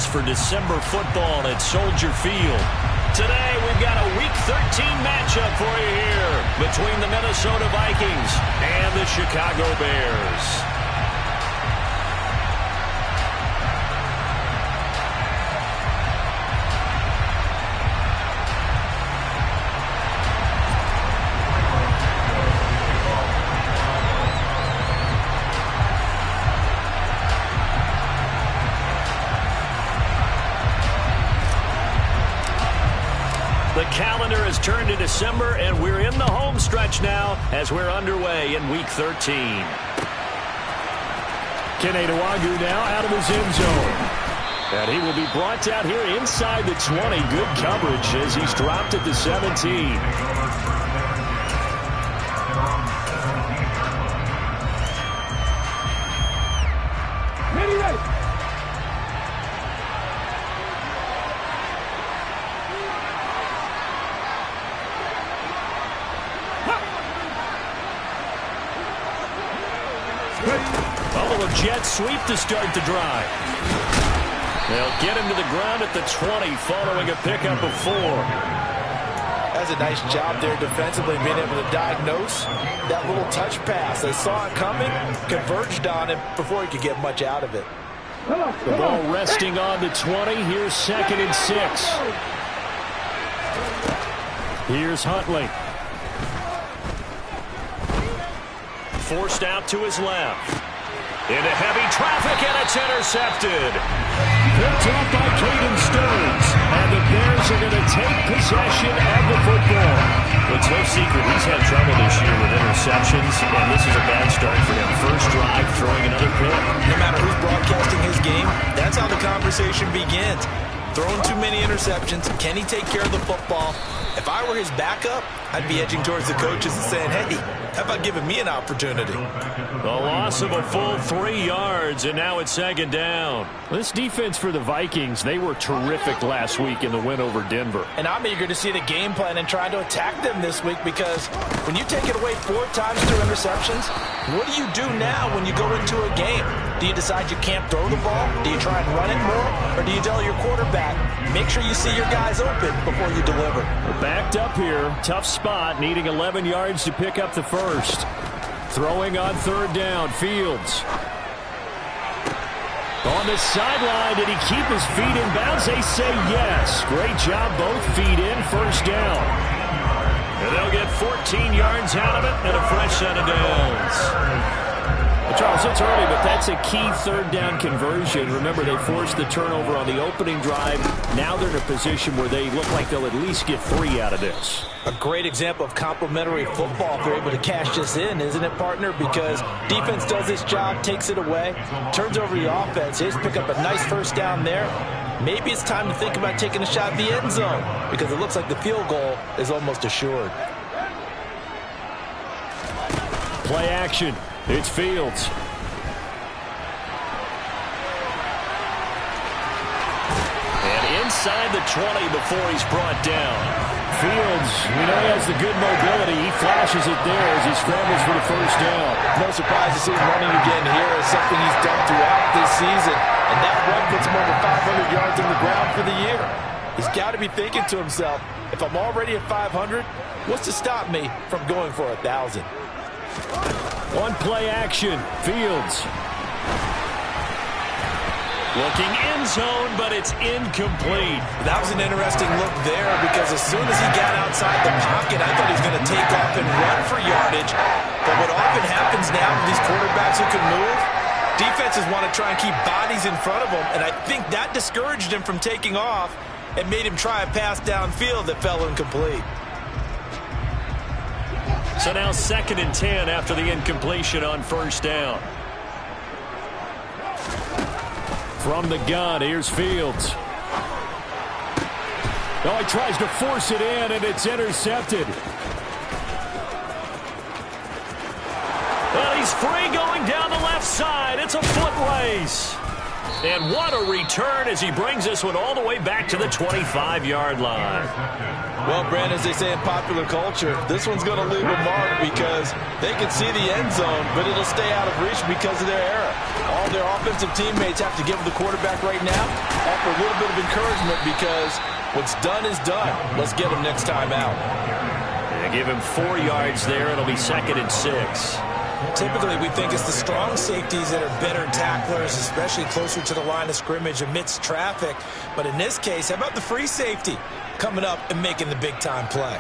for December football at Soldier Field. Today, we've got a Week 13 matchup for you here between the Minnesota Vikings and the Chicago Bears. The calendar has turned to December, and we're in the home stretch now as we're underway in Week 13. Kene Nwangwu now out of his end zone. And he will be brought down here inside the 20. Good coverage as he's dropped at the 17. Jet sweep to start the drive. They'll get him to the ground at the 20 following a pickup of 4. That's a nice job there defensively, being able to diagnose that little touch pass. They saw it coming, converged on it before he could get much out of it. The ball resting on the 20. Here's 2nd and 6. Here's Huntley. Forced out to his left. Into heavy traffic, and it's intercepted. Picked up by Caden Stearns. And the Bears are going to take possession of the football. It's no secret he's had trouble this year with interceptions, and this is a bad start for him. First drive, throwing another pick. No matter who's broadcasting his game, that's how the conversation begins. Throwing too many interceptions. Can he take care of the football? If I were his backup, I'd be edging towards the coaches and saying, hey, how about giving me an opportunity? The loss of a full 3 yards, and now it's 2nd down. This defense for the Vikings, they were terrific last week in the win over Denver. And I'm eager to see the game plan and try to attack them this week, because when you take it away 4 times through interceptions, what do you do now when you go into a game? Do you decide you can't throw the ball? Do you try and run it more? Or do you tell your quarterback, make sure you see your guys open before you deliver? Backed up here, tough spot, needing 11 yards to pick up the first. Throwing on 3rd down, Fields. On the sideline, did he keep his feet in bounds? They say yes. Great job, both feet in, 1st down. And they'll get 14 yards out of it and a fresh set of downs. Charles, it's early, but that's a key 3rd down conversion. Remember, they forced the turnover on the opening drive. Now they're in a position where they look like they'll at least get 3 out of this. A great example of complementary football if they're able to cash this in, isn't it, partner? Because defense does this job, takes it away, turns over the offense. They just pick up a nice 1st down there. Maybe it's time to think about taking a shot at the end zone, because it looks like the field goal is almost assured. Play action. It's Fields. And inside the 20 before he's brought down. Fields, we know he has the good mobility. He flashes it there as he scrambles for the 1st down. No surprise to see him running again here. It's something he's done throughout this season. And that run puts him over 500 yards on the ground for the year. He's got to be thinking to himself, if I'm already at 500, what's to stop me from going for 1,000? One play action. Fields. Looking end zone, but it's incomplete. That was an interesting look there, because as soon as he got outside the pocket, I thought he was going to take off and run for yardage. But what often happens now with these quarterbacks who can move, defenses want to try and keep bodies in front of them, and I think that discouraged him from taking off and made him try a pass downfield that fell incomplete. So now 2nd and 10 after the incompletion on 1st down. From the gun, here's Fields. Oh, he tries to force it in, and it's intercepted. Well, he's free going down the left side. It's a foot race. And what a return as he brings this one all the way back to the 25-yard line. Well, Brandon, as they say in popular culture, this one's going to leave a mark because they can see the end zone, but it'll stay out of reach because of their error. All All their offensive teammates have to give the quarterback right now, offer a little bit of encouragement because what's done is done. Let's get him next time out. They give him 4 yards there. It'll be 2nd and 6. Typically, we think it's the strong safeties that are better tacklers, especially closer to the line of scrimmage amidst traffic. But in this case, how about the free safety coming up and making the big-time play?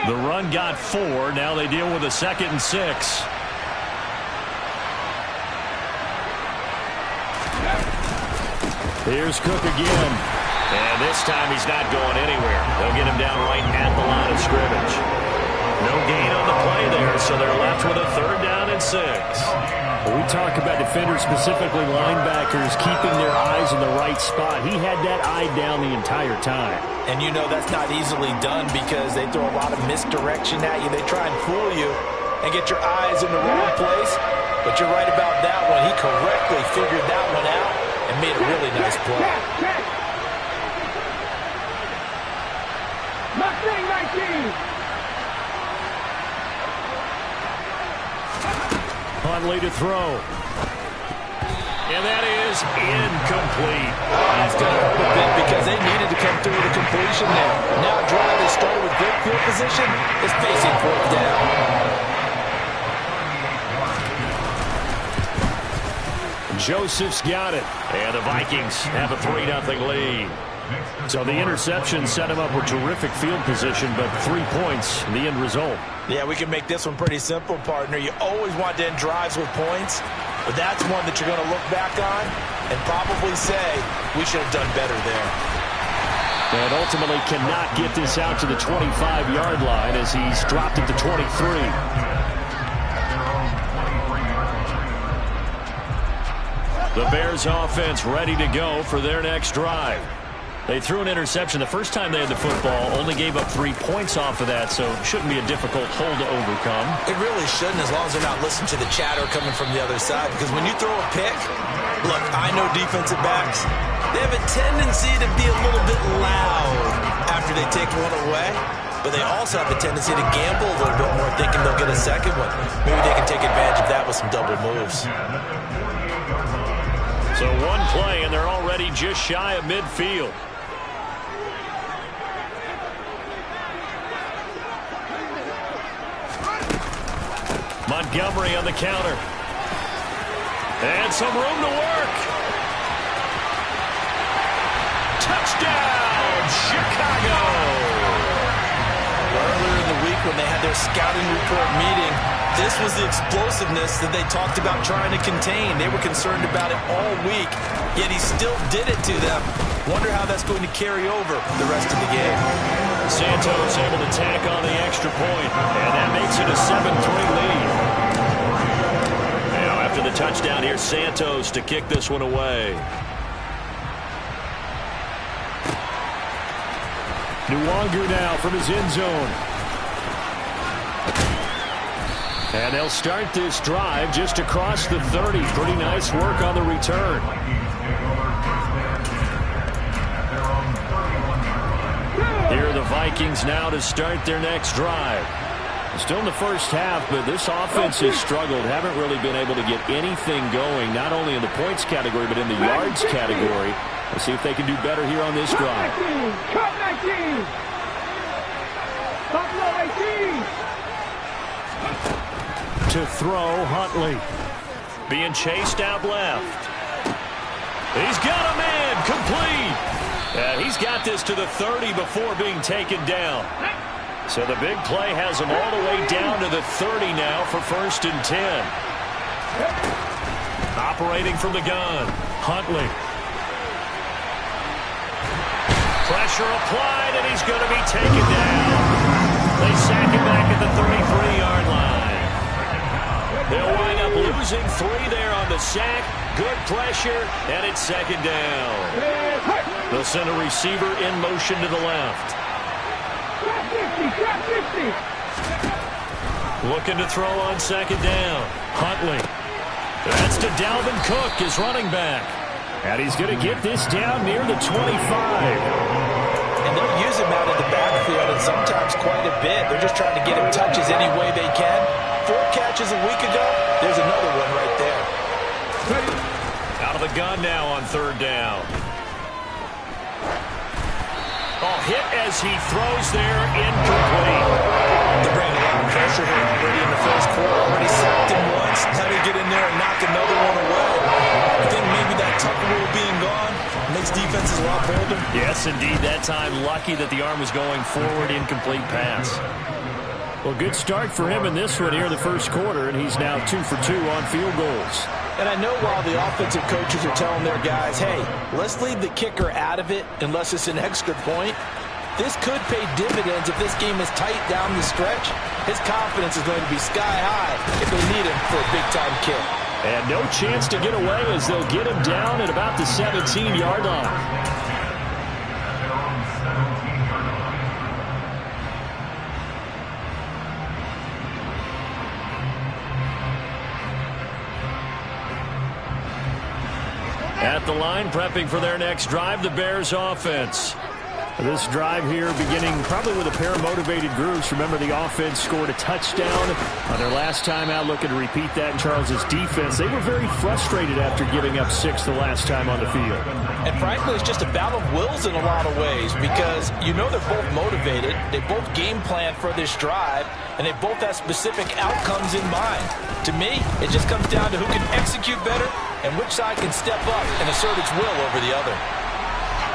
The run got 4. Now they deal with a 2nd and 6. Here's Cook again. And this time he's not going anywhere. They'll get him down right at the line of scrimmage. No gain on the play there, so they're left with a 3rd down and 6. When we talk about defenders, specifically linebackers, keeping their eyes in the right spot. He had that eye down the entire time. And you know that's not easily done because they throw a lot of misdirection at you. They try and fool you and get your eyes in the wrong place. But you're right about that one. He correctly figured that one out and made a really nice play. Mustang 19. Huntley to throw. And that is incomplete. That's going to hurt a bit because they needed to come through with a completion there. Now a drive they started with great field position is facing 4th down. Joseph's got it. And the Vikings have a 3-0 lead. So the interception set him up with terrific field position, but 3 points, the end result. Yeah, we can make this one pretty simple, partner. You always want to end drives with points, but that's one that you're going to look back on and probably say, we should have done better there. And ultimately cannot get this out to the 25-yard line as he's dropped it to 23. The Bears offense ready to go for their next drive. They threw an interception the first time they had the football, only gave up 3 points off of that, so it shouldn't be a difficult hole to overcome. It really shouldn't, as long as they're not listening to the chatter coming from the other side, because when you throw a pick, look, I know defensive backs, they have a tendency to be a little bit loud after they take one away, but they also have a tendency to gamble a little bit more, thinking they'll get a second one. Maybe they can take advantage of that with some double moves. So one play, and they're already just shy of midfield. Montgomery on the counter. And some room to work. Touchdown, Chicago! Earlier in the week when they had their scouting report meeting, this was the explosiveness that they talked about trying to contain. They were concerned about it all week, yet he still did it to them. Wonder how that's going to carry over the rest of the game. Santos able to tack on the extra point, and that makes it a 7-3 lead. Now after the touchdown, here's Santos to kick this one away. Nwangu now from his end zone. And they'll start this drive just across the 30. Pretty nice work on the return. Here are the Vikings now to start their next drive. Still in the first half, but this offense has struggled. Haven't really been able to get anything going, not only in the points category, but in the yards category. We'll see if they can do better here on this drive. Cut 19. Buffalo 18. To throw, Huntley. Being chased out left. He's got a man, complete. He's got this to the 30 before being taken down. So the big play has him all the way down to the 30 now for 1st and 10. Operating from the gun, Huntley. Pressure applied, and he's going to be taken down. They sack him back at the 33-yard line. They'll wind up losing 3 there on the sack. Good pressure, and it's 2nd down. They'll send a receiver in motion to the left. Looking to throw on 2nd down. Huntley. That's to Dalvin Cook, his running back. And he's going to get this down near the 25. and they'll use him out in the backfield, and sometimes quite a bit. They're just trying to get him touches any way they can. 4 catches a week ago. There's another one right there. Out of the gun now on 3rd down. Oh, hit as he throws there, incomplete. They're bringing a lot of pressure here already in the first quarter. Already sacked him once. How do you get in there and knock another one away? I think maybe that Tucker rule being gone makes defenses a lot bolder. Yes, indeed. That time, lucky that the arm was going forward, incomplete pass. Well, good start for him in this one here in the first quarter, and he's now 2 for 2 on field goals. And I know while the offensive coaches are telling their guys, hey, let's leave the kicker out of it unless it's an extra point, this could pay dividends if this game is tight down the stretch. His confidence is going to be sky high if they need him for a big-time kick. And no chance to get away as they'll get him down at about the 17-yard line. At the line, prepping for their next drive, the Bears offense. This drive here beginning probably with a pair of motivated groups. Remember, the offense scored a touchdown on their last time out. Looking to repeat that in Charles's defense. They were very frustrated after giving up 6 the last time on the field. And frankly, it's just a battle of wills in a lot of ways because you know they're both motivated. They both game plan for this drive, and they both have specific outcomes in mind. To me, it just comes down to who can execute better and which side can step up and assert its will over the other.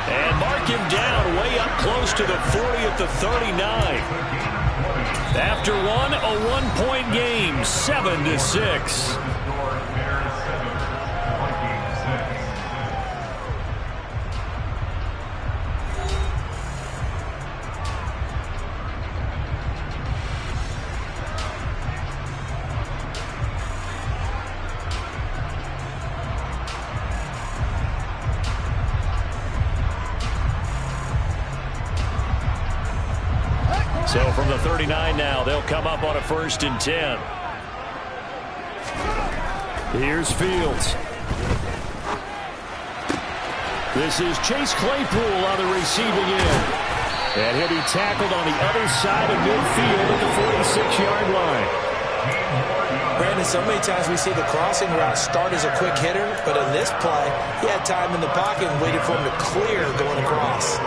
And mark him down way up close to the 40 at the 39. After one, a one-point game, 7-6. So from the 39 now, they'll come up on a 1st and 10. Here's Fields. This is Chase Claypool on the receiving end. And he'll be tackled on the other side of midfield at the 46-yard line. Brandon, so many times we see the crossing route start as a quick hitter, but in this play, he had time in the pocket and waited for him to clear going across.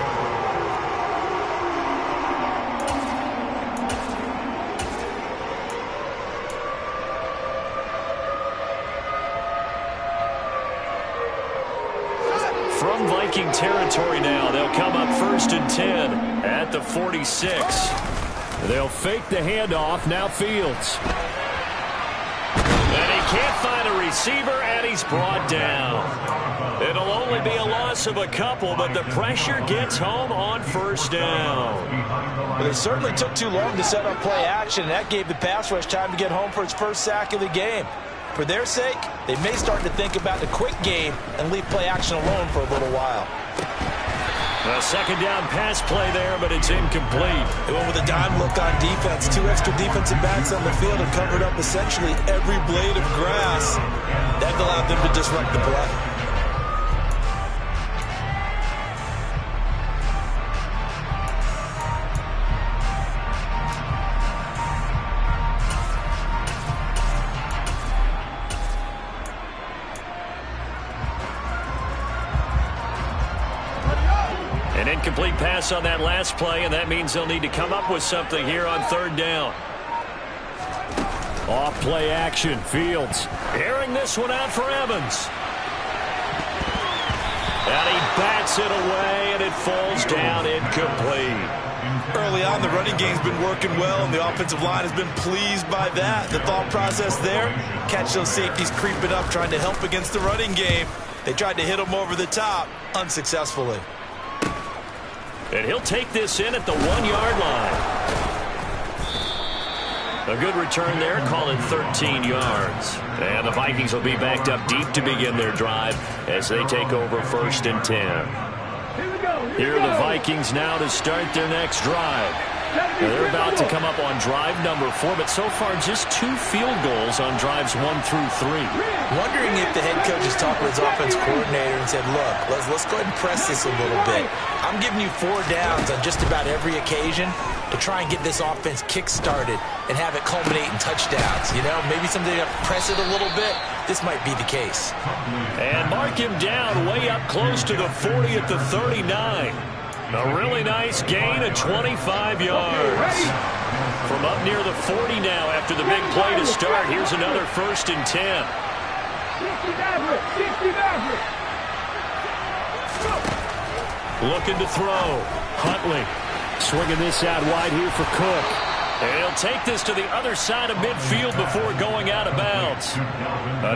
From Viking territory now, they'll come up 1st and 10 at the 46. They'll fake the handoff, now Fields. And he can't find a receiver, and he's brought down. It'll only be a loss of a couple, but the pressure gets home on 1st down. Well, they certainly took too long to set up play action, and that gave the pass rush time to get home for its first sack of the game. For their sake, they may start to think about the quick game and leave play action alone for a little while. A 2nd down pass play there, but it's incomplete. They went with a dime look on defense. 2 extra defensive backs on the field and covered up essentially every blade of grass. That allowed them to disrupt the play. An incomplete pass on that last play, and that means they'll need to come up with something here on 3rd down. Off play action, Fields airing this one out for Evans. And he bats it away, and it falls down incomplete. Early on, the running game's been working well, and the offensive line has been pleased by that. The thought process there, catch those safeties creeping up, trying to help against the running game. They tried to hit them over the top, unsuccessfully. And he'll take this in at the 1-yard line. A good return there, call it 13 yards. And the Vikings will be backed up deep to begin their drive as they take over 1st and 10. Here are the Vikings now to start their next drive. They're about to come up on drive number 4, but so far just 2 field goals on drives 1 through 3. Wondering if the head coach has talked with his offense coordinator and said, look, let's go ahead and press this a little bit. I'm giving you 4 downs on just about every occasion to try and get this offense kick-started and have it culminate in touchdowns. You know, maybe someday to press it a little bit. This might be the case. And mark him down way up close to the 40 at the 39. A really nice gain of 25 yards. From up near the 40 now after the big play to start. Here's another 1st and 10. Looking to throw. Huntley swinging this out wide here for Cook. And he'll take this to the other side of midfield before going out of bounds.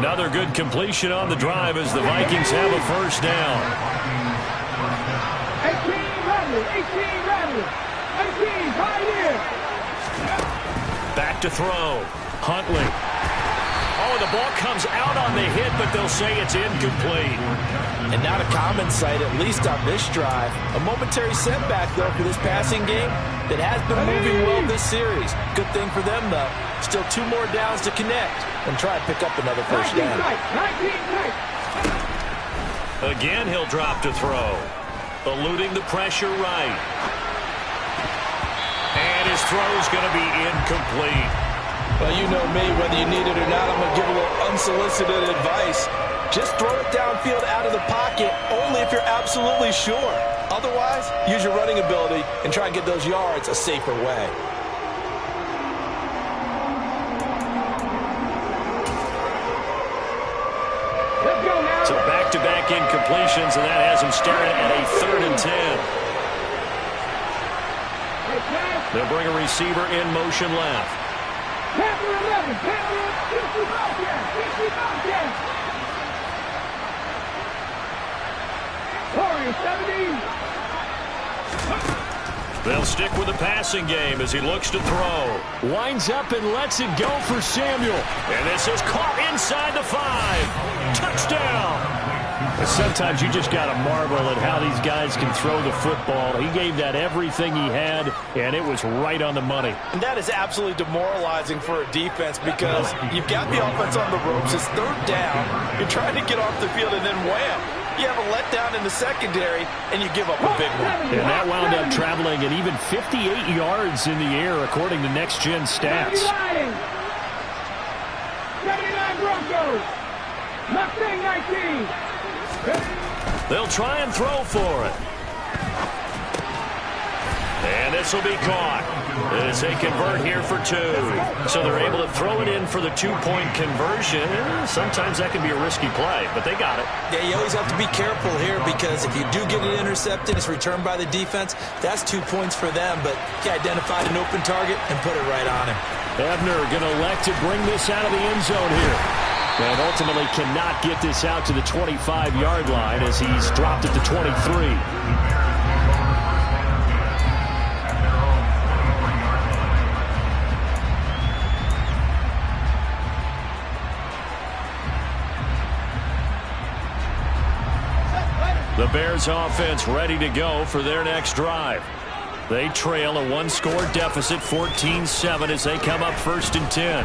Another good completion on the drive as the Vikings have a 1st down. 18 Radley. 18 pioneer. Back to throw. Huntley. Oh, the ball comes out on the hit, but they'll say it's incomplete. And not a common sight, at least on this drive. A momentary setback, though, for this passing game that has been moving well this series. Good thing for them, though. Still 2 more downs to connect and try to pick up another 1st down. 19. Again, he'll drop to throw. Eluding the pressure right. And his throw's going to be incomplete. Well, you know me, whether you need it or not, I'm going to give a little unsolicited advice. Just throw it downfield out of the pocket, only if you're absolutely sure. Otherwise, use your running ability and try and get those yards a safer way. Let's go now. So back-to-back incompletions, and that has him staring at a 3rd and 10. They'll bring a receiver in motion left. Panther 11, Panther 50 Bobcats, 50 Bobcats. Warriors 70. They'll stick with the passing game as he looks to throw. Winds up and lets it go for Samuel. And this is caught inside the 5. Touchdown. Sometimes you just got to marvel at how these guys can throw the football. He gave that everything he had, and it was right on the money. And that is absolutely demoralizing for a defense because you've got the offense on the ropes. It's 3rd down. You're trying to get off the field, and then wham, you have a letdown in the secondary, and you give up a big one. And that wound up traveling at even 58 yards in the air, according to Next Gen Stats. 79 Broncos. Mustang 19. They'll try and throw for it. And this will be caught as they convert here for 2. So they're able to throw it in for the 2-point conversion. Sometimes that can be a risky play, but they got it. Yeah, you always have to be careful here because if you do get it intercepted, it's returned by the defense. That's 2 points for them, but he identified an open target and put it right on him. Ebner going to elect to bring this out of the end zone here. And ultimately cannot get this out to the 25-yard line as he's dropped it to 23. The Bears offense ready to go for their next drive. They trail a 1-score deficit, 14-7, as they come up 1st and 10.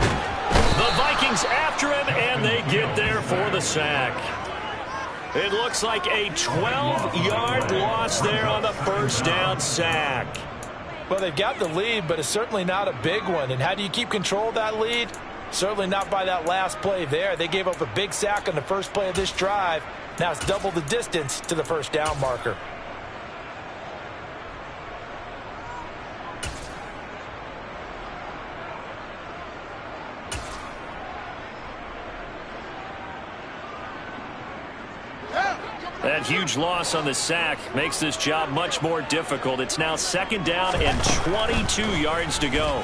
The Vikings after him, and they get there for the sack. It looks like a 12-yard loss there on the 1st down sack. Well, they've got the lead, but it's certainly not a big one. And how do you keep control of that lead? Certainly not by that last play there. They gave up a big sack on the first play of this drive. Now it's double the distance to the 1st down marker. That huge loss on the sack makes this job much more difficult. It's now 2nd down and 22 yards to go.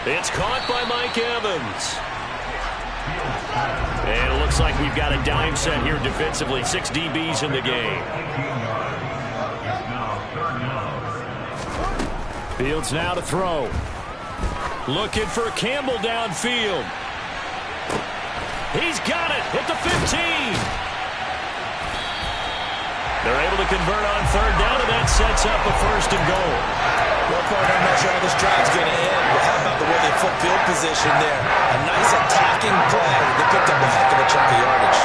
It's caught by Mike Evans. And it looks like we've got a dime set here defensively. 6 DBs in the game. Fields now to throw. Looking for Campbell downfield. He's got it at the 15. They're able to convert on third down, and that sets up a 1st and goal. Well, partner, I'm not sure how this drive's going to end, but how about the way they flip field position there? A nice attacking play. They picked up a heck of a chunk of yardage.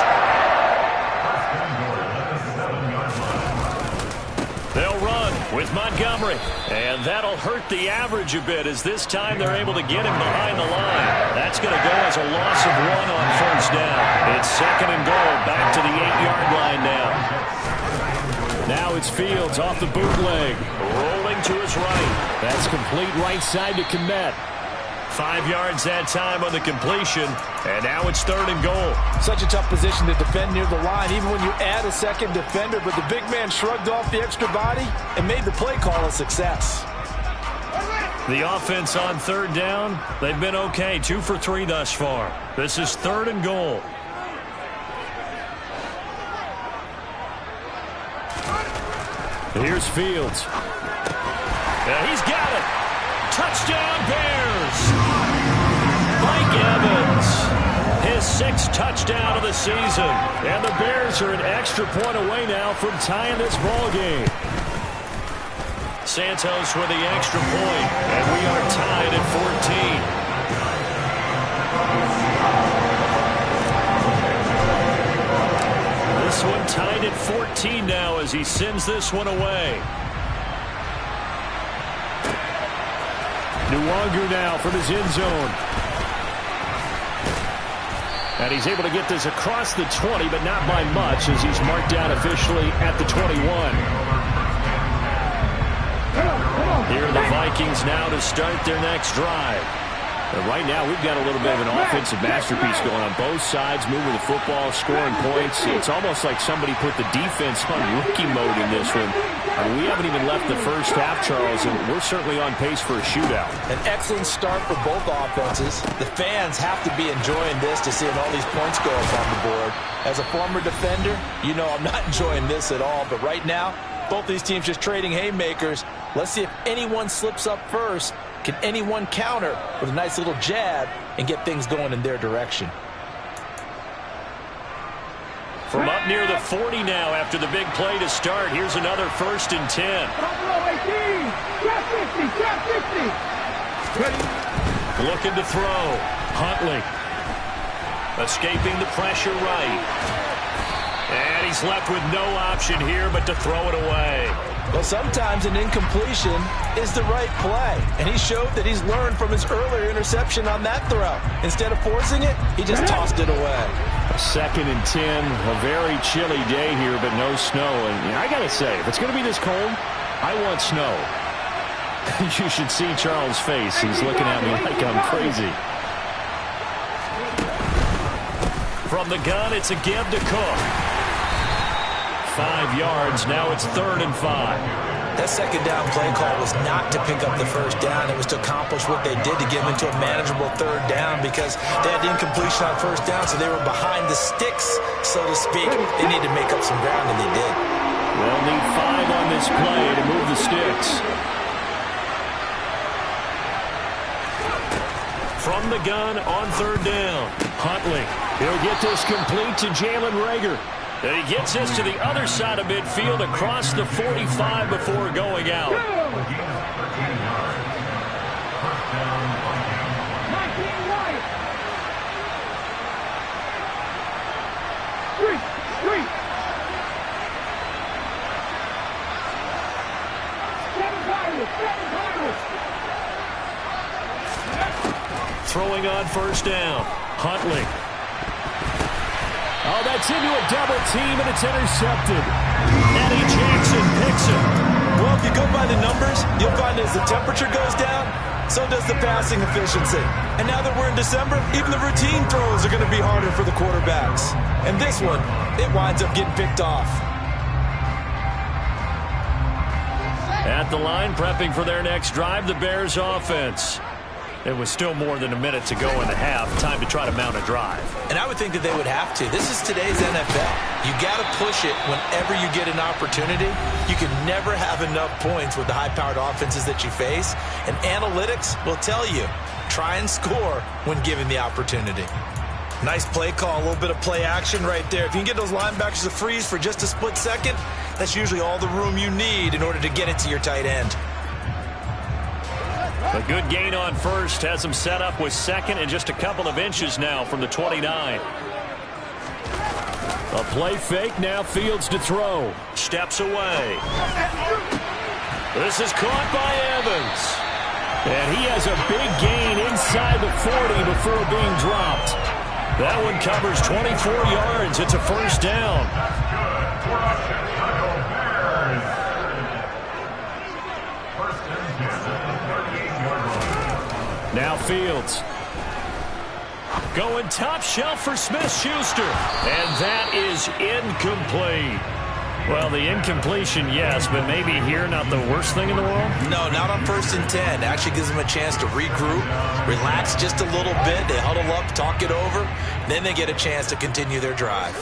They'll run with Montgomery, and that'll hurt the average a bit as this time they're able to get him behind the line. That's going to go as a loss of 1 on 1st down. It's 2nd and goal, back to the 8-yard line now. Now it's Fields off the bootleg, rolling to his right. That's complete right side to Kmet. 5 yards that time on the completion, and now it's 3rd and goal. Such a tough position to defend near the line, even when you add a second defender, but the big man shrugged off the extra body and made the play call a success. The offense on 3rd down, they've been okay, 2 for 3 thus far. This is 3rd and goal. Here's Fields. He's got it. Touchdown, Bears. Mike Evans, his 6th touchdown of the season. And the Bears are an extra point away now from tying this ball game. Santos with the extra point, and we are tied at 14. This one tied at 14 now as he sends this one away. Nwangu now from his end zone. And he's able to get this across the 20, but not by much as he's marked down officially at the 21. Here are the Vikings now to start their next drive. And right now, we've got a little bit of an offensive masterpiece going on both sides, moving the football, scoring points. It's almost like somebody put the defense on rookie mode in this one. I mean, we haven't even left the first half, Charles, and we're certainly on pace for a shootout. An excellent start for both offenses. The fans have to be enjoying this to seeing all these points go up on the board. As a former defender, you know I'm not enjoying this at all, but right now, both these teams just trading haymakers. Let's see if anyone slips up first. Can anyone counter with a nice little jab and get things going in their direction? From up near the 40 now after the big play to start, here's another 1st and 10. Looking to throw. Huntley. Escaping the pressure right. And he's left with no option here but to throw it away. Well, sometimes an incompletion is the right play, and he showed that he's learned from his earlier interception on that throw. Instead of forcing it, he just tossed it away. 2nd and 10, a very chilly day here, but no snow. And I got to say, if it's going to be this cold, I want snow. You should see Charles' face. He's looking at me like I'm crazy. From the gun, it's a give to Cook. 5 yards. Now it's 3rd and 5. That second down play call was not to pick up the 1st down. It was to accomplish what they did to get them into a manageable 3rd down because they had incompletion on 1st down, so they were behind the sticks, so to speak. They needed to make up some ground, and they did. They'll need 5 on this play to move the sticks. From the gun on 3rd down. Huntley. He'll get this complete to Jalen Reagor. And he gets this to the other side of midfield across the 45 before going out. Throwing on 1st down. Huntley. Oh, that's into a double team, and it's intercepted. Eddie Jackson picks it. Well, if you go by the numbers, you'll find as the temperature goes down, so does the passing efficiency. And now that we're in December, even the routine throws are going to be harder for the quarterbacks. And this one, it winds up getting picked off. At the line, prepping for their next drive, the Bears offense. It was still more than a minute to go in the half. Time to try to mount a drive. And I would think that they would have to. This is today's NFL. You got to push it whenever you get an opportunity. You can never have enough points with the high-powered offenses that you face. And analytics will tell you, try and score when given the opportunity. Nice play call, a little bit of play action right there. If you can get those linebackers to freeze for just a split second, That's usually all the room you need in order to get it to your tight end. A good gain on first has him set up with second and just a couple of inches now from the 29. A play fake, now Fields to throw. Steps away. This is caught by Evans. And he has a big gain inside the 40 before being dropped. That one covers 24 yards. It's a first down. Now Fields. Going top shelf for Smith-Schuster. And that is incomplete. Well, the incompletion, yes, but maybe here not the worst thing in the world? No, not on 1st and 10. Actually gives them a chance to regroup, relax just a little bit. They huddle up, talk it over. Then they get a chance to continue their drive.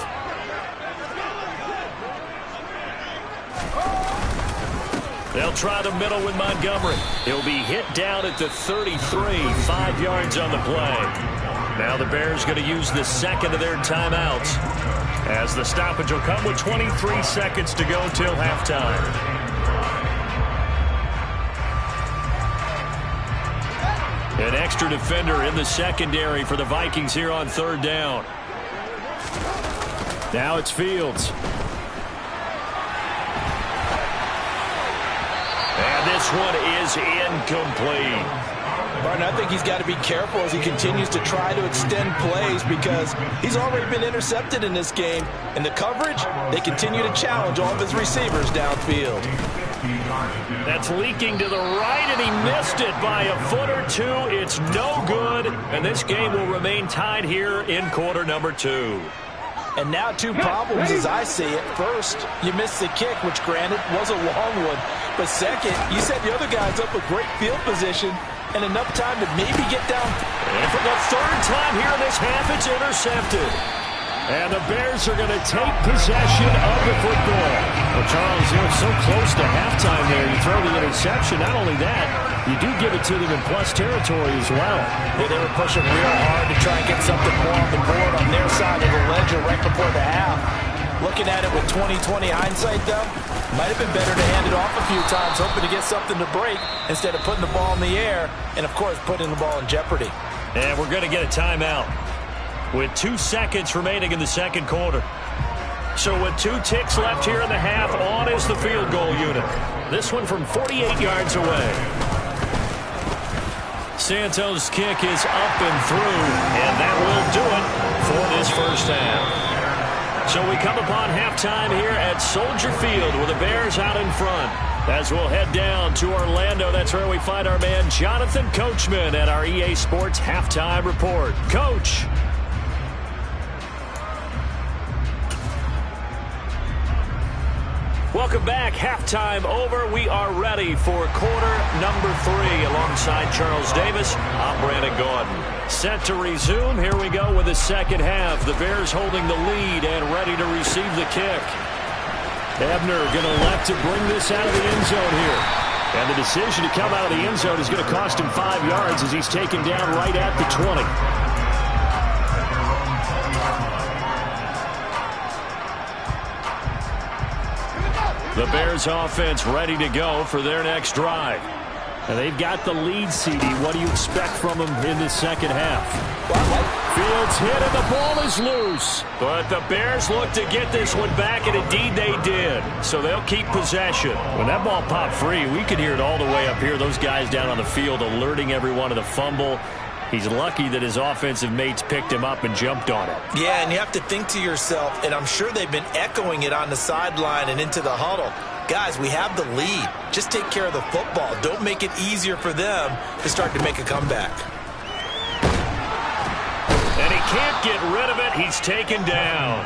They'll try the middle with Montgomery. He'll be hit down at the 33, 5 yards on the play. Now the Bears going to use the second of their timeouts, as the stoppage will come with 23 seconds to go till halftime. An extra defender in the secondary for the Vikings here on 3rd down. Now it's Fields. And this one is incomplete. Martin, I think he's got to be careful as he continues to try to extend plays because he's already been intercepted in this game. In the coverage, they continue to challenge all of his receivers downfield. That's leaking to the right, and he missed it by a foot or two. It's no good, and this game will remain tied here in quarter number 2. And now 2 problems as I see it. First, you missed the kick, which granted was a long one. But second, you set the other guys up with great field position and enough time to maybe get down. And for the 3rd time here in this half, it's intercepted. And the Bears are going to take possession of the football. Well, Charles, you're so close to halftime there. You throw the interception. Not only that, you do give it to them in plus territory as well. Yeah, they were pushing real hard to try and get something more on the board on their side of the ledger right before the half. Looking at it with 20/20 hindsight, though, might have been better to hand it off a few times, hoping to get something to break instead of putting the ball in the air and, of course, putting the ball in jeopardy. And we're going to get a timeout with 2 seconds remaining in the second quarter. So with 2 ticks left here in the half, on is the field goal unit. This one from 48 yards away. Santos' kick is up and through, and that will do it for this first half. So we come upon halftime here at Soldier Field with the Bears out in front. As we'll head down to Orlando, that's where we find our man Jonathan Coachman at our EA Sports Halftime Report. Coach. Welcome back. Halftime over. We are ready for quarter number 3 alongside Charles Davis. I'm Brandon Gaudin. Set to resume. Here we go with the second half. The Bears holding the lead and ready to receive the kick. Ebner going to elect to bring this out of the end zone here. And the decision to come out of the end zone is going to cost him 5 yards as he's taken down right at the 20. The Bears offense ready to go for their next drive. And they've got the lead, CD. What do you expect from them in this second half? Fields hit and the ball is loose. But the Bears look to get this one back, and indeed they did. So they'll keep possession. When that ball popped free, we could hear it all the way up here. Those guys down on the field alerting everyone of the fumble. He's lucky that his offensive mates picked him up and jumped on it. Yeah, and you have to think to yourself, and I'm sure they've been echoing it on the sideline and into the huddle. Guys, we have the lead. Just take care of the football. Don't make it easier for them to start to make a comeback. And he can't get rid of it. He's taken down.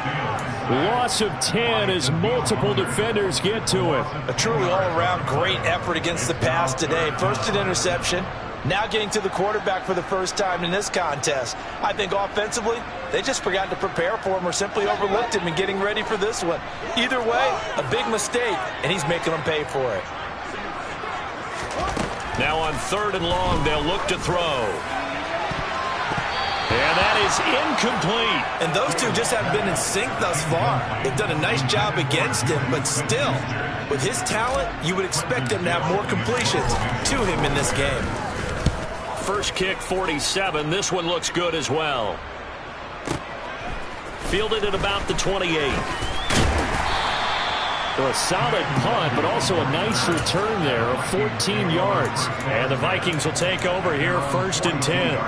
Loss of 10 as multiple defenders get to it. A truly all-around great effort against the pass today. First an interception. Now getting to the quarterback for the first time in this contest. I think offensively, they just forgot to prepare for him or simply overlooked him in getting ready for this one. Either way, a big mistake, and he's making them pay for it. Now on 3rd and long, they'll look to throw. And that is incomplete. And those two just have been in sync thus far. They've done a nice job against him, but still, with his talent, you would expect him to have more completions to him in this game. First kick, 47. This one looks good as well. Fielded at about the 28. So a solid punt, but also a nice return there of 14 yards. And the Vikings will take over here, 1st and 10.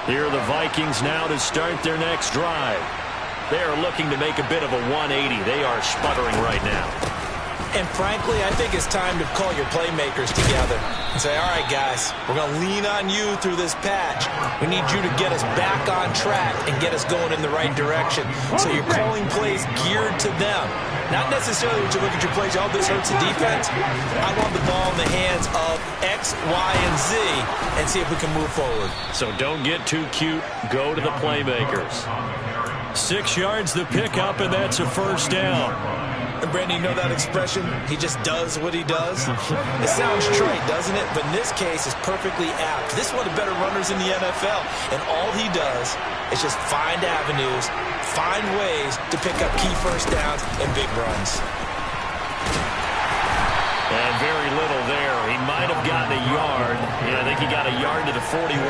Here are the Vikings now to start their next drive. They are looking to make a bit of a 180. They are sputtering right now. And frankly, I think it's time to call your playmakers together and say, all right, guys, we're going to lean on you through this patch. We need you to get us back on track and get us going in the right direction. So you're calling plays geared to them. Not necessarily when you look at your plays, oh, this hurts the defense. I want the ball in the hands of X, Y, and Z and see if we can move forward. So don't get too cute. Go to the playmakers. 6 yards the pickup, and that's a 1st down. And Brandon, you know that expression? He just does what he does? It sounds trite, doesn't it? But in this case, it's perfectly apt. This is one of the better runners in the NFL. And all he does is just find avenues, find ways to pick up key 1st downs and big runs. And very little there. He might have gotten a yard. Yeah, I think he got a yard to the 41.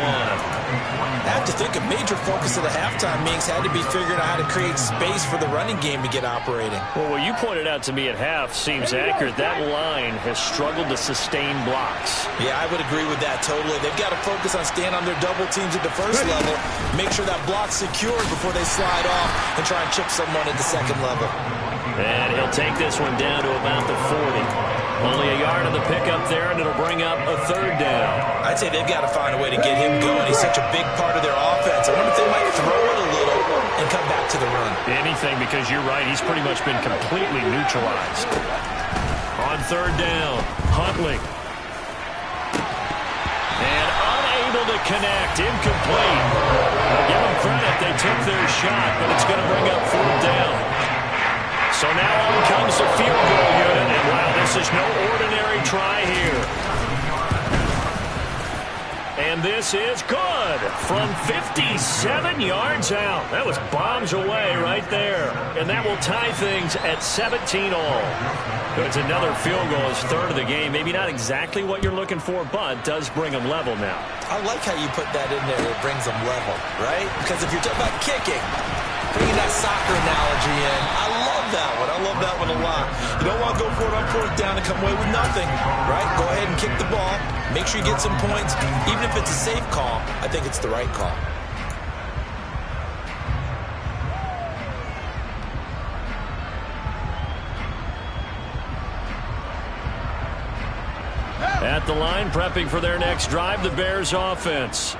I have to think a major focus of the halftime meetings had to be figuring out how to create space for the running game to get operating. Well, what you pointed out to me at half seems accurate. That line has struggled to sustain blocks. Yeah, I would agree with that totally. They've got to focus on staying on their double teams at the 1st level, make sure that block's secured before they slide off and try and chip someone at the 2nd level. And he'll take this one down to about the 40. Only a yard on the pickup there, and it'll bring up a 3rd down. I'd say they've got to find a way to get him going. He's such a big part of their offense. I wonder if they might throw it a little and come back to the run. Anything, because you're right. He's pretty much been completely neutralized. On 3rd down, Huntley. And unable to connect, incomplete. I'll give them credit. They took their shot, but it's going to bring up 4th down. So now on comes the field goal unit, and wow, this is no ordinary try here. And this is good from 57 yards out. That was bombs away right there. And that will tie things at 17 all. It's another field goal, his 3rd of the game. Maybe not exactly what you're looking for, but does bring them level now. I like how you put that in there. It brings them level, right? Because if you're talking about kicking, bringing that soccer analogy in, I love that one. I love that one a lot. You don't want to go for it on 4th down and come away with nothing, right? Go ahead and kick the ball. Make sure you get some points. Even if it's a safe call, I think it's the right call. At the line, prepping for their next drive, the Bears offense.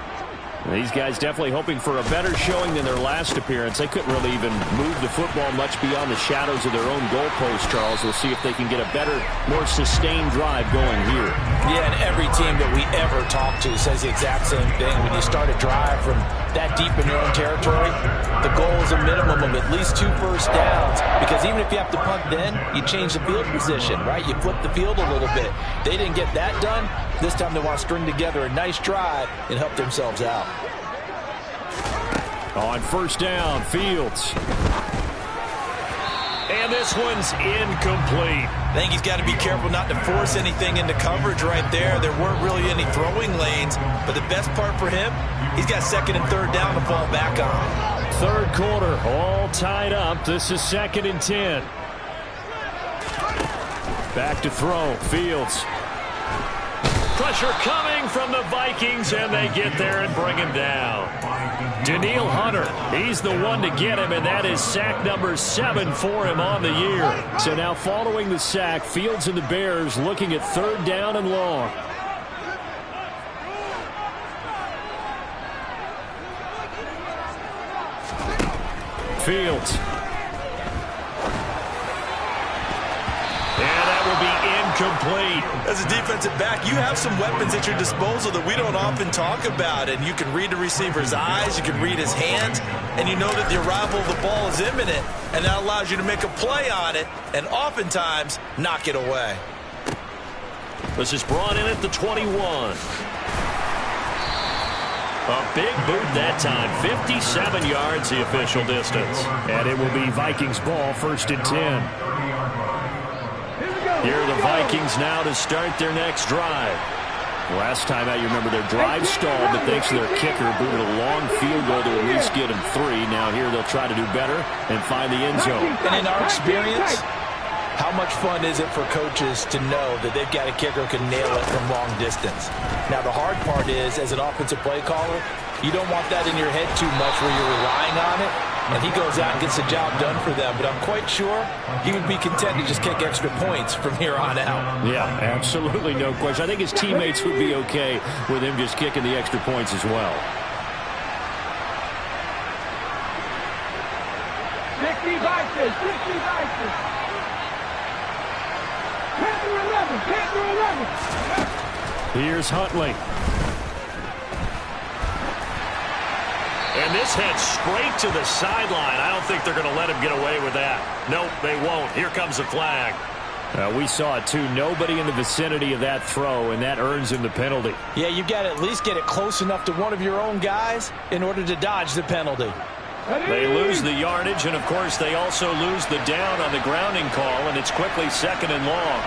These guys definitely hoping for a better showing than their last appearance. They couldn't really even move the football much beyond the shadows of their own goalpost, Charles. We'll see if they can get a better, more sustained drive going here. Yeah, and every team that we ever talk to says the exact same thing. When you start a drive from that deep in your own territory, the goal is a minimum of at least 2 first downs. Because even if you have to punt then, you change the field position, right? You flip the field a little bit. They didn't get that done. This time they want to string together a nice drive and help themselves out. On 1st down, Fields. And this one's incomplete. I think he's got to be careful not to force anything into coverage right there. There weren't really any throwing lanes, but the best part for him, he's got 2nd and 3rd down to fall back on. 3rd quarter, all tied up. This is 2nd and 10. Back to throw, Fields. Pressure coming from the Vikings, and they get there and bring him down. Danielle Hunter, he's the one to get him, and that is sack number 7 for him on the year. So now following the sack, Fields and the Bears looking at 3rd down and long. Fields. Incomplete. As a defensive back, you have some weapons at your disposal that we don't often talk about, and you can read the receiver's eyes, you can read his hands, and you know that the arrival of the ball is imminent, and that allows you to make a play on it and oftentimes knock it away. This is brought in at the 21. A big boot that time. 57 yards the official distance. And it will be Vikings ball, 1st and 10. Here are the Vikings now to start their next drive. Last time out, you remember their drive stalled, but thanks to their kicker, booted a long field goal to at least get them 3. Now here they'll try to do better and find the end zone. And in our experience, how much fun is it for coaches to know that they've got a kicker who can nail it from long distance? Now, the hard part is, as an offensive play caller, you don't want that in your head too much where you're relying on it. And he goes out and gets the job done for them. But I'm quite sure he would be content to just kick extra points from here on out. Yeah, absolutely no question. I think his teammates would be okay with him just kicking the extra points as well. 60 Vikings, 60 Vikings. Panther 11, Panther 11. Here's Huntley. And this heads straight to the sideline. I don't think they're going to let him get away with that. Nope, they won't. Here comes the flag. We saw it, too. Nobody in the vicinity of that throw, and that earns him the penalty. Yeah, you've got to at least get it close enough to one of your own guys in order to dodge the penalty. They lose the yardage, and, of course, they also lose the down on the grounding call, and it's quickly 2nd and long.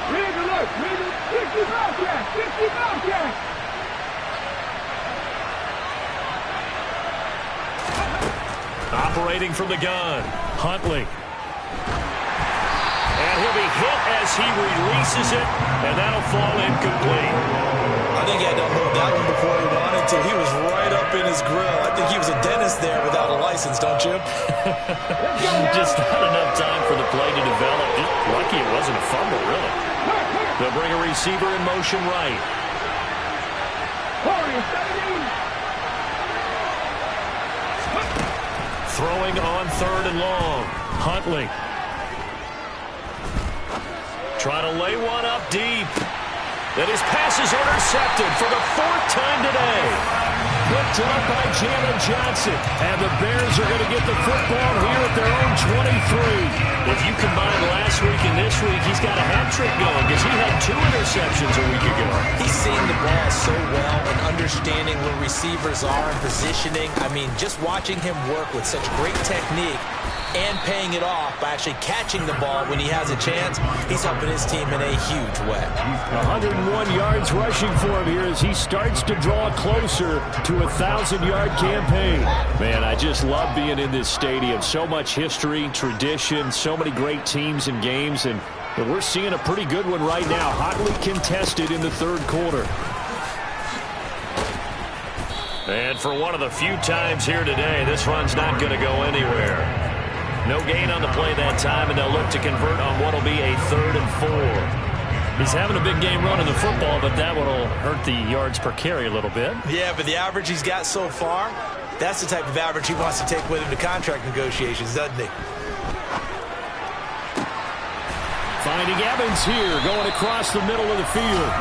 Read the look. Read the 60 Bobcats, 60 Bobcats. Operating from the gun, Huntley. And he'll be hit as he releases it, and that'll fall incomplete. I think he had to unload that one before he wanted to. He was right up in his grill. I think he was a dentist there without a license, don't you? Just not enough time for the play to develop. Just lucky it wasn't a fumble, really. They'll bring a receiver in motion right. Throwing on 3rd and long. Huntley. Trying to lay one up deep. And his pass is intercepted for the 4th time today. Picked up by Jamin Johnson. And the Bears are going to get the football here at their own 23. If you combine last week and this week, he's got a hat trick going because he had 2 interceptions a week ago. He's seeing the ball so well and understanding where receivers are and positioning. I mean, just watching him work with such great technique and paying it off by actually catching the ball when he has a chance, he's helping his team in a huge way. 101 yards rushing for him here as he starts to draw closer to a 1,000-yard campaign. Man, I just love being in this stadium. So much history, tradition, so many great teams and games, and we're seeing a pretty good one right now. Hotly contested in the 3rd quarter. And for one of the few times here today, this run's not going to go anywhere. No gain on the play that time, and they'll look to convert on what will be a 3rd and 4. He's having a big game running the football, but that one will hurt the yards per carry a little bit. Yeah, but the average he's got so far, that's the type of average he wants to take with him to contract negotiations, doesn't he? Finding Evans here, going across the middle of the field.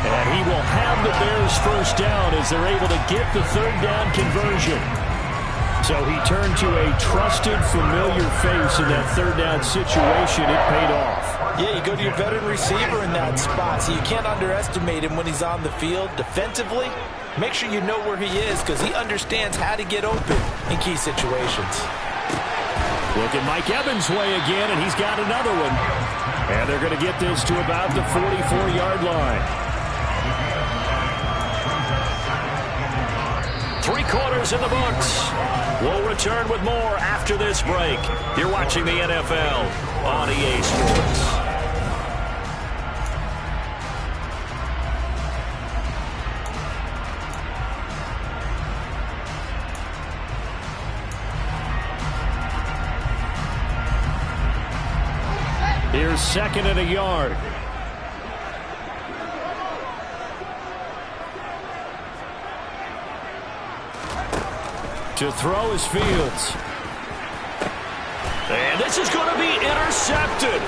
And he will have the Bears 1st down as they're able to get the 3rd down conversion. So he turned to a trusted, familiar face in that 3rd down situation. It paid off. Yeah, you go to your veteran receiver in that spot, so you can't underestimate him when he's on the field. Defensively, make sure you know where he is because he understands how to get open in key situations. Look at Mike Evans' way again, and he's got another one. And they're going to get this to about the 44-yard line. 3 quarters in the books. We'll return with more after this break. You're watching the NFL on EA Sports. Here's 2nd and a yard. To throw is Fields. And this is going to be intercepted.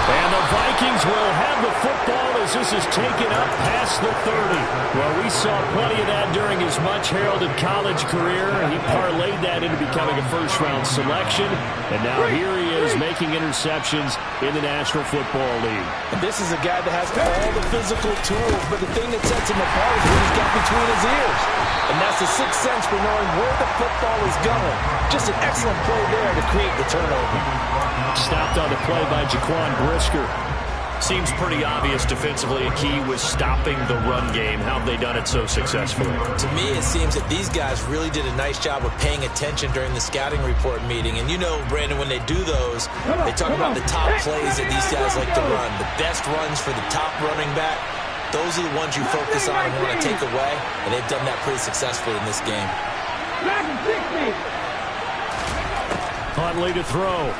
And the Vikings will have the football as this is taken up past the 30. Well, we saw plenty of that during his much-heralded college career. He parlayed that into becoming a first-round selection. And now here he is making breaking interceptions in the National Football League. And this is a guy that has all the physical tools, but the thing that sets him apart is what he's got between his ears. And that's the sixth sense for knowing where the football is going. Just an excellent play there to create the turnover. Stopped on the play by Jaquan Brisker. Seems pretty obvious defensively a key was stopping the run game. How have they done it so successfully? To me, it seems that these guys really did a nice job of paying attention during the scouting report meeting. And you know, Brandon, when they do those, they talk about the top plays that these guys like to run. The best runs for the top running back. Those are the ones you focus on and want to take away. And they've done that pretty successfully in this game. Huntley to throw.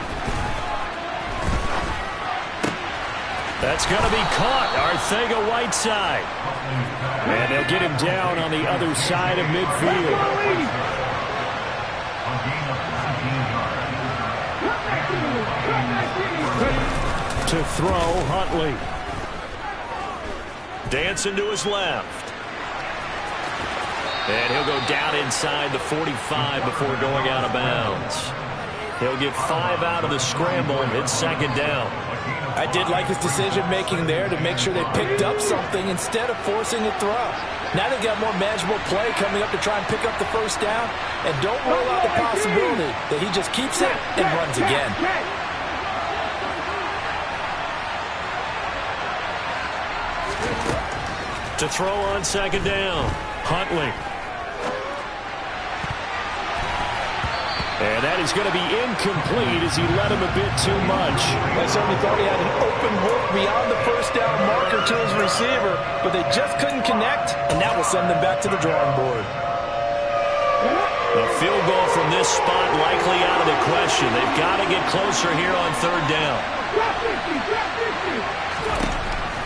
That's going to be caught. Arcega-Whiteside. And they'll get him down on the other side of midfield. To throw, Huntley. Dancing to his left. And he'll go down inside the 45 before going out of bounds. He'll get 5 out of the scramble. It's second down. I did like his decision-making there to make sure they picked up something instead of forcing a throw. Now they've got more manageable play coming up to try and pick up the first down. And don't rule out the possibility that he just keeps it and runs again. To throw on second down, Huntley. And that is going to be incomplete as he led him a bit too much. I certainly thought he had an open look beyond the first down marker to his receiver, but they just couldn't connect, and that will send them back to the drawing board. A field goal from this spot likely out of the question. They've got to get closer here on third down.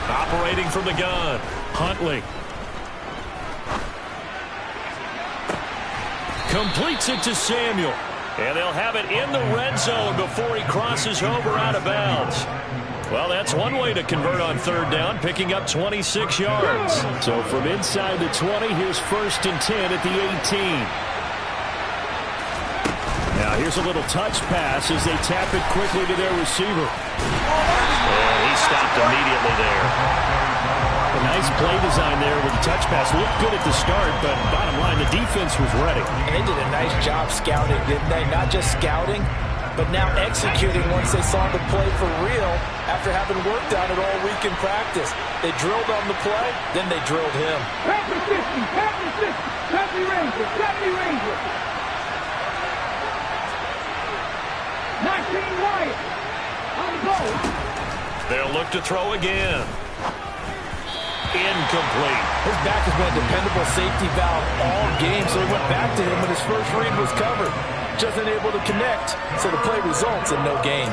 Operating from the gun, Huntley. Completes it to Samuel. And they'll have it in the red zone before he crosses over out of bounds. Well, that's one way to convert on third down, picking up 26 yards. So from inside the 20, here's 1st and 10 at the 18. Now here's a little touch pass as they tap it quickly to their receiver. And he stopped immediately there. A nice play design there with the touch pass. Looked good at the start, but bottom line, the defense was ready. And they did a nice job scouting, didn't they? Not just scouting, but now executing once they saw the play for real after having worked on it all week in practice. They drilled on the play, then they drilled him. Pass the 50, pass the 60, pass the Ranger, pass the Ranger. 19 Wyatt, on the goal. They'll look to throw again. Incomplete. His back has been a dependable safety valve all game, so he went back to him when his first read was covered. Just unable to connect, so the play results in no gain.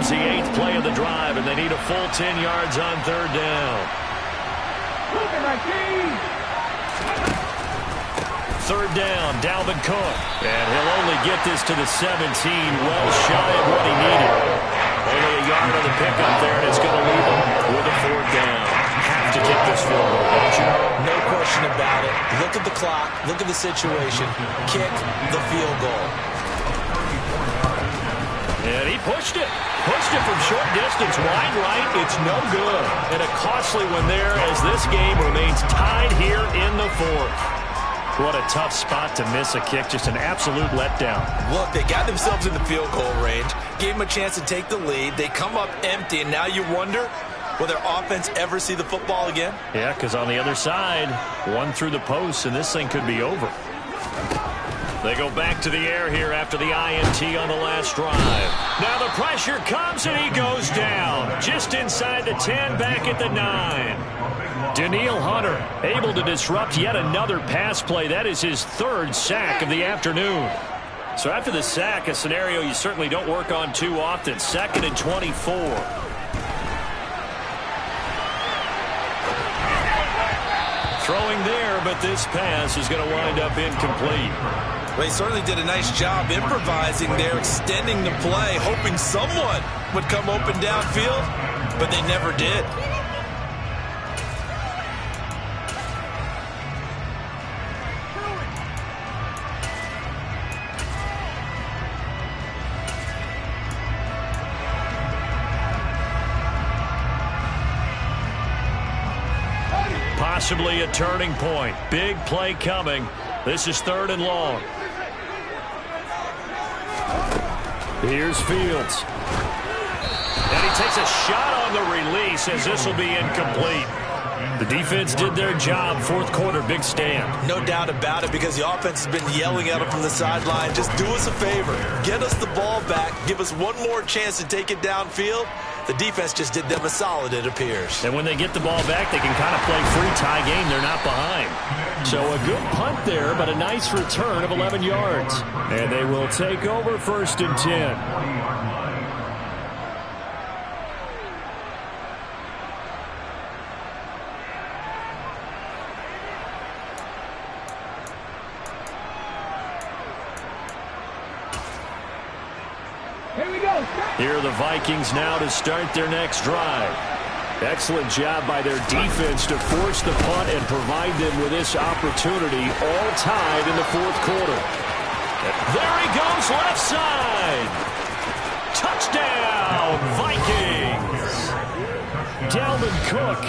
The 8th play of the drive, and they need a full 10 yards on third down. Third down, Dalvin Cook. And he'll only get this to the 17, well shy of what he needed. Only a yard on the pickup there, and it's going to leave him with a fourth down. Have to kick this field goal, don't you? No question about it. Look at the clock. Look at the situation. Kick the field goal. And he pushed it. Pushed it from short distance, wide right. It's no good. And a costly one there as this game remains tied here in the fourth. What a tough spot to miss a kick. Just an absolute letdown. Look, they got themselves in the field goal range. Gave them a chance to take the lead. They come up empty, and now you wonder, will their offense ever see the football again? Yeah, because on the other side, one through the post, and this thing could be over. They go back to the air here after the INT on the last drive. Now the pressure comes, and he goes down. Just inside the 10, back at the 9. Danielle Hunter able to disrupt yet another pass play. That is his 3rd sack of the afternoon. So after the sack, a scenario you certainly don't work on too often. 2nd and 24. Throw going there, but this pass is going to wind up incomplete. Well, he certainly did a nice job improvising there, extending the play, hoping someone would come open downfield, but they never did. Possibly a turning point. Big play coming. This is 3rd and long. Here's Fields. And he takes a shot on the release as this will be incomplete. The defense did their job. 4th quarter, big stand. No doubt about it, because the offense has been yelling at him from the sideline. Just do us a favor. Get us the ball back. Give us one more chance to take it downfield. The defense just did them a solid, it appears. And when they get the ball back, they can kind of play free tie game. They're not behind. So a good punt there, but a nice return of 11 yards. And they will take over 1st and 10. Here are the Vikings now to start their next drive. Excellent job by their defense to force the punt and provide them with this opportunity, all tied in the 4th quarter. There he goes, left side. Touchdown, Vikings. Dalvin Cook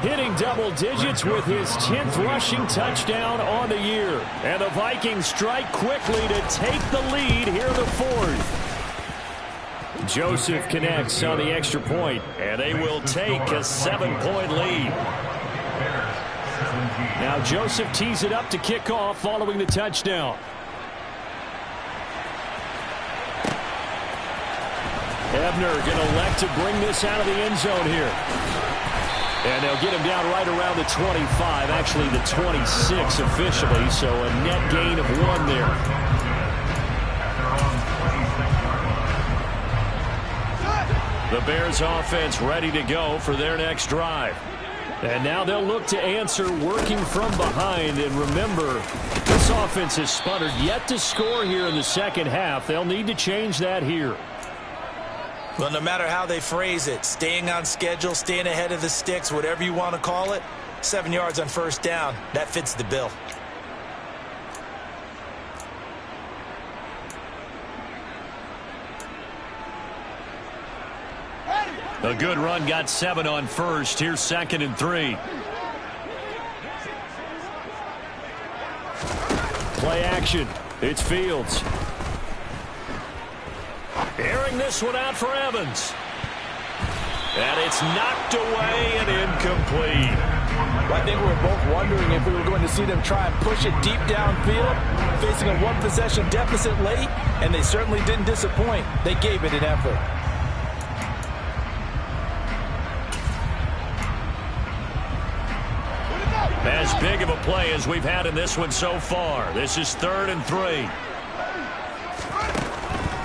hitting double digits with his 10th rushing touchdown on the year. And the Vikings strike quickly to take the lead here in the 4th. Joseph connects on the extra point, and they will take a 7-point lead. Now Joseph tees it up to kick off following the touchdown. Ebner going to elect to bring this out of the end zone here. And they'll get him down right around the 25, actually the 26 officially, so a net gain of 1 there. The Bears offense ready to go for their next drive. And now they'll look to answer working from behind. And remember, this offense has sputtered yet to score here in the 2nd half. They'll need to change that here. Well, no matter how they phrase it, staying on schedule, staying ahead of the sticks, whatever you want to call it, 7 yards on 1st down, that fits the bill. A good run got 7 on 1st. Here's 2nd and 3. Play action. It's Fields. Airing this one out for Evans. And it's knocked away and incomplete. Well, I think we were both wondering if we were going to see them try and push it deep downfield, facing a 1-possession deficit late, and they certainly didn't disappoint. They gave it an effort. As big of a play as we've had in this one so far. This is 3rd and 3.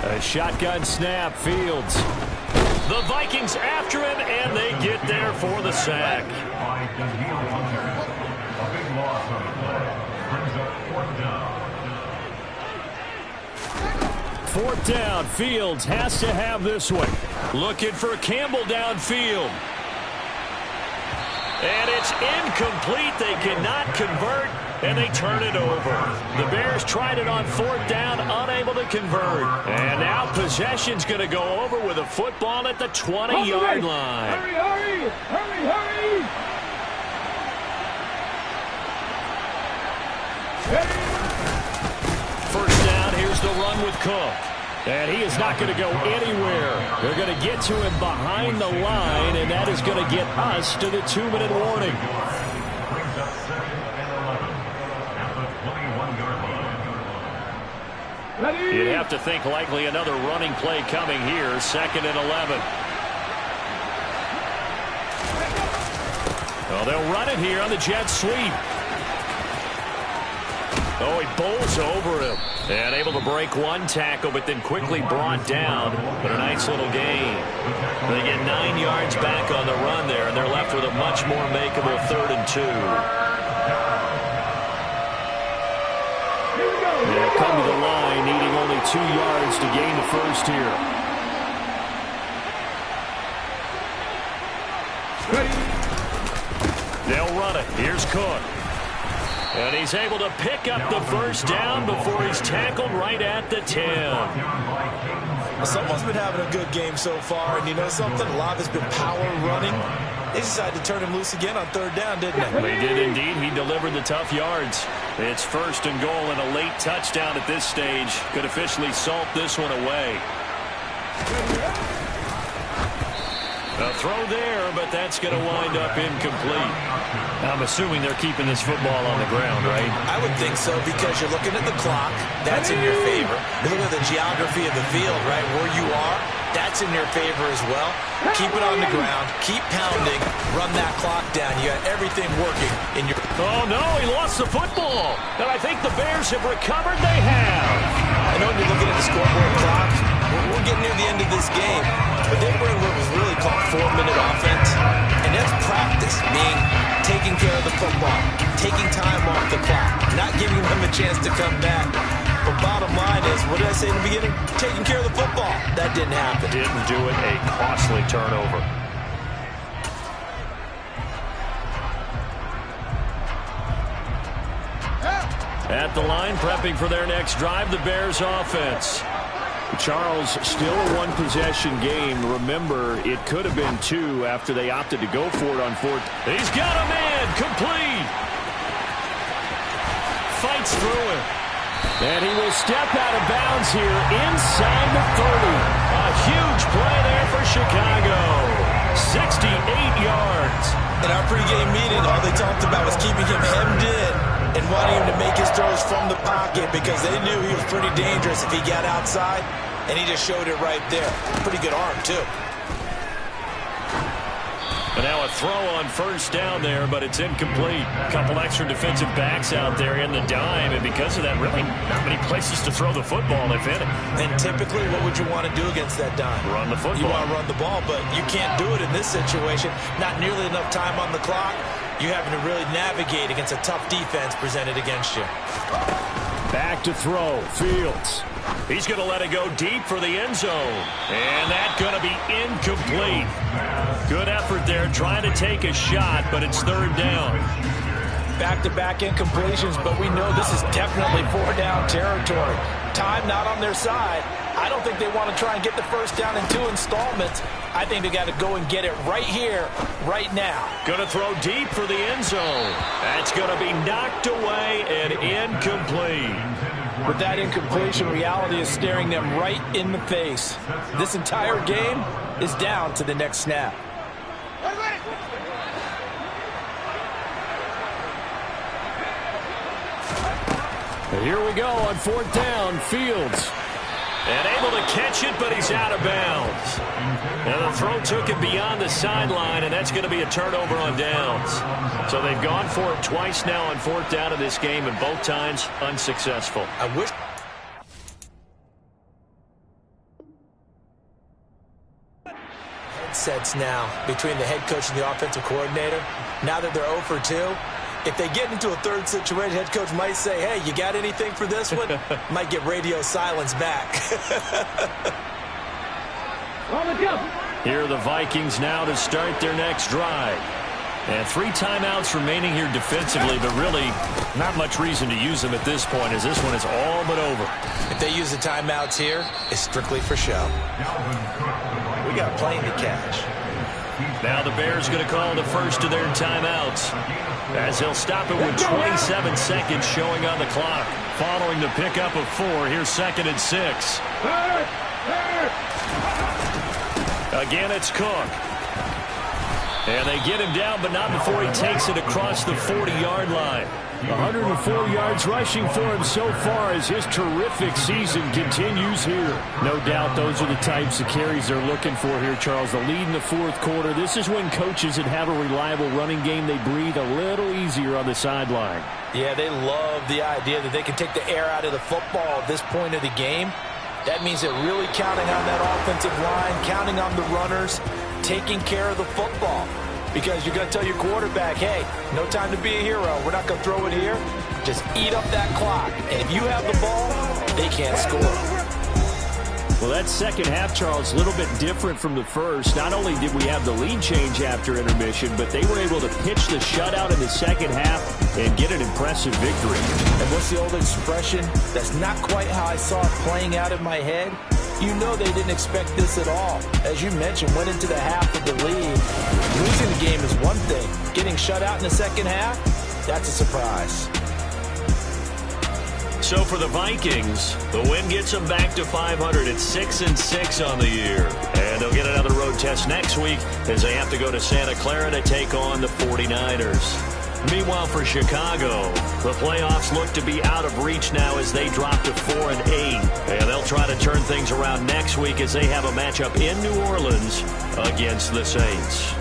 A shotgun snap, Fields. The Vikings after him, and they get there for the sack. 4th down, Fields has to have this one. Looking for Campbell downfield. And it's incomplete. They cannot convert, and they turn it over. The Bears tried it on 4th down, unable to convert. And now possession's going to go over with a football at the 20-yard line. Hurry, hurry, hurry, hurry. First down, here's the run with Cook. And he is not going to go anywhere. They're going to get to him behind the line, and that is going to get us to the 2-minute warning. You'd have to think likely another running play coming here. 2nd and 11. Well, they'll run it here on the jet sweep. Oh, he bowls over him. And able to break one tackle, but then quickly brought down. But a nice little gain. They get 9 yards back on the run there, and they're left with a much more makeable 3rd and 2. They'll come to the line, needing only 2 yards to gain the first here. They'll run it. Here's Cook. And he's able to pick up the first down before he's tackled right at the 10. Someone's been having a good game so far, and you know something? A lot has been power running. They decided to turn him loose again on 3rd down, didn't they? They did indeed. He delivered the tough yards. It's 1st and goal and a late touchdown at this stage. Could officially salt this one away. A throw there, but that's going to wind up incomplete. I'm assuming they're keeping this football on the ground, right? I would think so, because you're looking at the clock. That's in your favor. You look at the geography of the field, right, where you are. That's in your favor as well. Keep it on the ground. Keep pounding. Run that clock down. You got everything working in your... Oh, no, he lost the football. And I think the Bears have recovered. They have. I know when you're looking at the scoreboard clock, we're getting near the end of this game. But they were in what was really called 4-minute offense. And that's practice, meaning taking care of the football, taking time off the clock, not giving them a chance to come back. But bottom line is, what did I say in the beginning? Taking care of the football. That didn't happen. Didn't do it. A costly turnover. At the line, prepping for their next drive, the Bears offense. Charles, still a one-possession game. Remember, it could have been 2 after they opted to go for it on 4th. He's got a man, complete. Fights through it. And he will step out of bounds here inside the 30. A huge play there for Chicago. 68 yards. In our pregame meeting, all they talked about was keeping him hemmed in and wanting him to make his throws from the pocket, because they knew he was pretty dangerous if he got outside, and he just showed it right there. Pretty good arm, too. And now a throw on 1st down there, but it's incomplete. A couple extra defensive backs out there in the dime, and because of that, really not many places to throw the football, if any. And typically, what would you want to do against that dime? Run the football. You want to run the ball, but you can't do it in this situation. Not nearly enough time on the clock. You're having to really navigate against a tough defense presented against you. Back to throw. Fields. He's going to let it go deep for the end zone. And that's going to be incomplete. Good effort there, trying to take a shot, but it's 3rd down. Back-to-back incompletions, but we know this is definitely 4-down territory. Time not on their side. I don't think they want to try and get the first down in 2 installments. I think they got to go and get it right here, right now. Going to throw deep for the end zone. That's going to be knocked away and incomplete. With that incompletion, reality is staring them right in the face. This entire game is down to the next snap. And here we go on 4th down. Fields. And able to catch it, but he's out of bounds. And the throw took him beyond the sideline, and that's going to be a turnover on downs. So they've gone for it twice now on 4th down of this game, and both times unsuccessful. I wish... Headsets now between the head coach and the offensive coordinator. Now that they're 0 for 2, if they get into a 3rd situation, head coach might say, hey, you got anything for this one? Might get radio silence back. Here are the Vikings now to start their next drive. And 3 timeouts remaining here defensively, but really not much reason to use them at this point, as this one is all but over. If they use the timeouts here, it's strictly for show. We got a plane to catch. Now the Bears going to call the first of their timeouts, as they'll stop it with 27 seconds showing on the clock. Following the pickup of 4, here's 2nd and 6. Again, it's Cook. And they get him down, but not before he takes it across the 40-yard line. 104 yards rushing for him so far as his terrific season continues here. No doubt those are the types of carries they're looking for here, Charles. The lead in the 4th quarter. This is when coaches that have a reliable running game, they breathe a little easier on the sideline. Yeah, they love the idea that they can take the air out of the football at this point of the game. That means they're really counting on that offensive line, counting on the runners, taking care of the football. because you're going to tell your quarterback, hey, no time to be a hero. We're not going to throw it here. Just eat up that clock. And if you have the ball, they can't score. Well, that second half, Charles, a little bit different from the first. Not only did we have the lead change after intermission, but they were able to pitch the shutout in the second half and get an impressive victory. And what's the old expression? That's not quite how I saw it playing out in my head. You know they didn't expect this at all. As you mentioned, went into the half of the lead. Losing the game is one thing. Getting shut out in the second half, that's a surprise. So for the Vikings, the win gets them back to 500 at 6-6 on the year. And they'll get another road test next week as they have to go to Santa Clara to take on the 49ers. Meanwhile, for Chicago, the playoffs look to be out of reach now as they drop to 4-8. And they'll try to turn things around next week as they have a matchup in New Orleans against the Saints.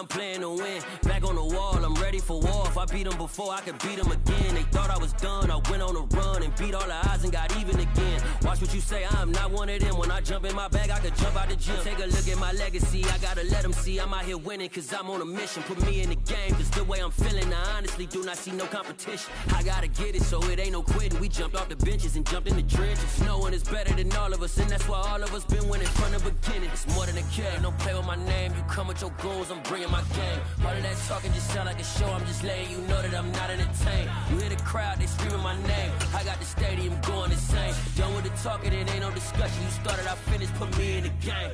I'm playing to win. Back on the wall, I'm ready for war. If I beat them before, I could beat them again. They thought I was done. I went on a run and beat all the odds and got even again. Watch what you say, I'm not one of them. When I jump in my bag, I could jump out the gym. Take a look at my legacy, I gotta let them see I'm out here winning, cause I'm on a mission. Put me in the game, cause the way I'm feeling, I honestly do not see no competition. I gotta get it, so it ain't no quitting. We jumped off the benches and jumped in the trenches. No one is better than all of us, and that's why all of us been winning from the beginning. It's more than a kill, don't play with my name. You come with your goons, I'm bringing my game. All of that talking just sound like a show. I'm just letting you know that I'm not entertained. You hear the crowd, they screaming my name. I got the stadium going insane. Done with the talking, it ain't no discussion. You started, I finished, put me in the game.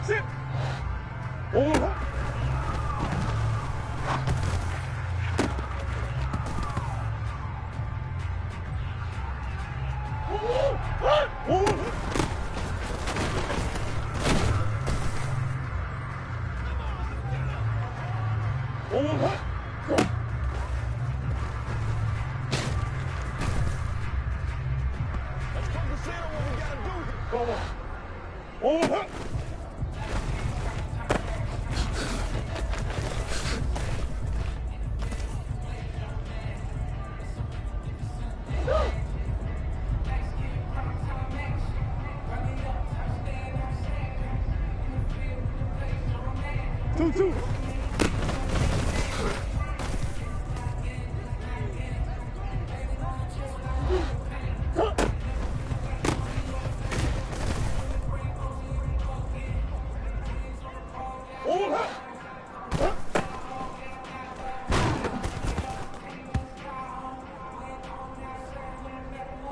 Sit. Over. Two.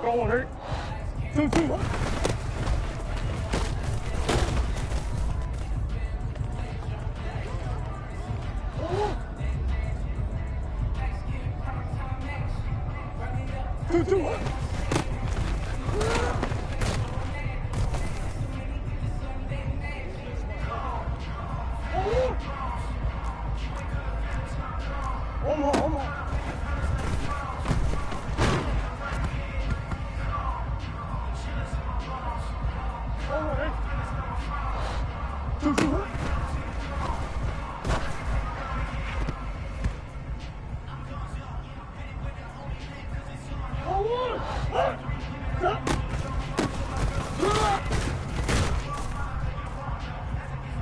Go on, Hurt. Two. Two.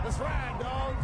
Let's ride, dog.